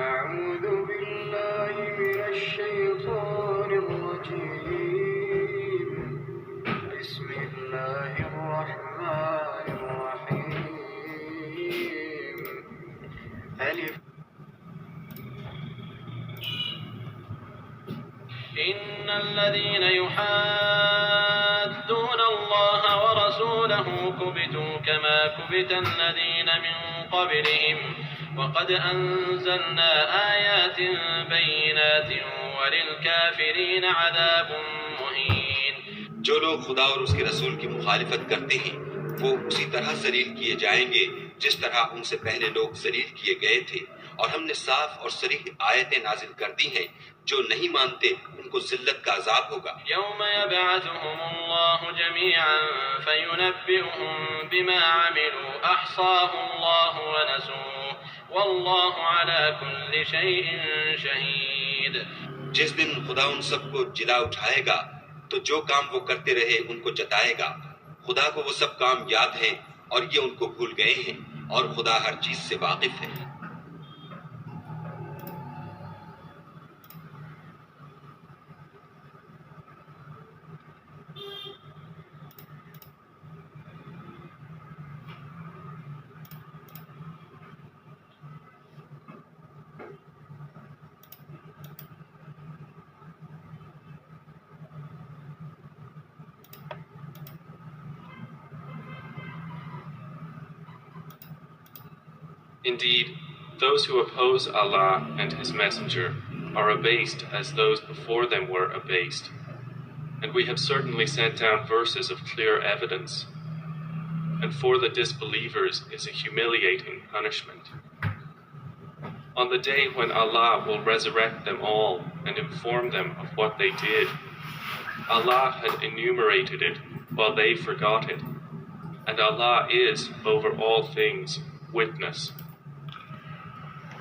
أعوذ بالله من الشيطان الرجيم بسم الله الرحمن الرحيم ألف إن الذين يحادون الله ورسوله كبتوا كما كبت الذين من قبلهم وقد أنزلنا آيات بينات وللكافرين عذاب مهين। जो लोग खुदा और उसके रसूल की मुखालिफत करते हैं वो उसी तरह जलील किए जाएंगे जिस तरह उनसे पहले लोग जलील किए गए थे, और हमने साफ और सरीह आयतें नाजिल कर दी हैं। जो नहीं मानते उनको जिल्लत का अजाब होगा। यौम यबअथुहुमुल्लाहु जमीअन फयुनब्बिउहुम बिमा अमिलू अहसाहुल्लाहु व नसूह वल्लाहु अला कुल्लि शैइन शहीद। जिस दिन खुदा उन सबको जिला उठाएगा तो जो काम वो करते रहे उनको जताएगा। खुदा को वो सब काम याद है और ये उनको भूल गए हैं, और खुदा हर चीज से वाकिफ है। Indeed, those who oppose Allah and His Messenger are abased as those before them were abased. And we have certainly sent down verses of clear evidence. And for the disbelievers is a humiliating punishment. On the day when Allah will resurrect them all and inform them of what they did, Allah had enumerated it while they forgot it. And Allah is, over all things, witness.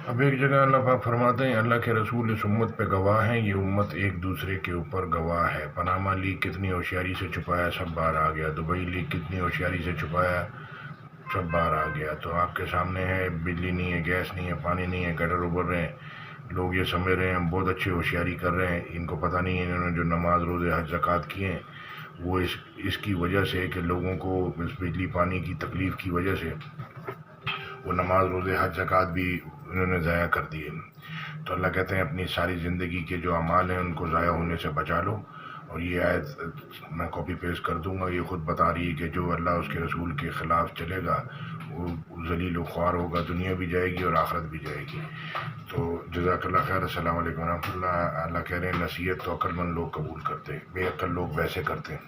अब एक जगह अल्लाह पाक फरमाते हैं अल्लाह के रसूल इस उम्मत पे गवाह हैं, ये उम्मत एक दूसरे के ऊपर गवाह है। पनामा लीग कितनी होशियारी से छुपाया, सब बाहर आ गया। दुबई लीग कितनी होशियारी से छुपाया, सब बाहर आ गया। तो आपके सामने है, बिजली नहीं है, गैस नहीं है, पानी नहीं है, गटर उबर रहे हैं। लोग ये समझ रहे हैं हम बहुत अच्छी होशियारी कर रहे हैं। इनको पता नहीं है इन्होंने जो नमाज रोज़े हज ज़कात किए हैं वो इसकी वजह से कि लोगों को इस बिजली पानी की तकलीफ़ की वजह से वो नमाज रोज़े हज ज़कात भी उन्होंने ज़ाया कर दिए। तो अल्लाह कहते हैं अपनी सारी ज़िंदगी के जो अमाल हैं उनको ज़ाया होने से बचा लो। और ये आयत मैं कॉपी पेस्ट कर दूंगा, ये ख़ुद बता रही है कि जो अल्लाह उसके रसूल के ख़िलाफ़ चलेगा वो ज़लील व ख्वार होगा, दुनिया भी जाएगी और आखिरत भी जाएगी। तो जज़ाकल्लाह खैर। अस्सलाम वालेकुम रहमतुल्लाह। अल्लाह कह रहे हैं नसीहत तो अक्लमंद लोग कबूल करते हैं, बेअक्ल लोग वैसे करते हैं।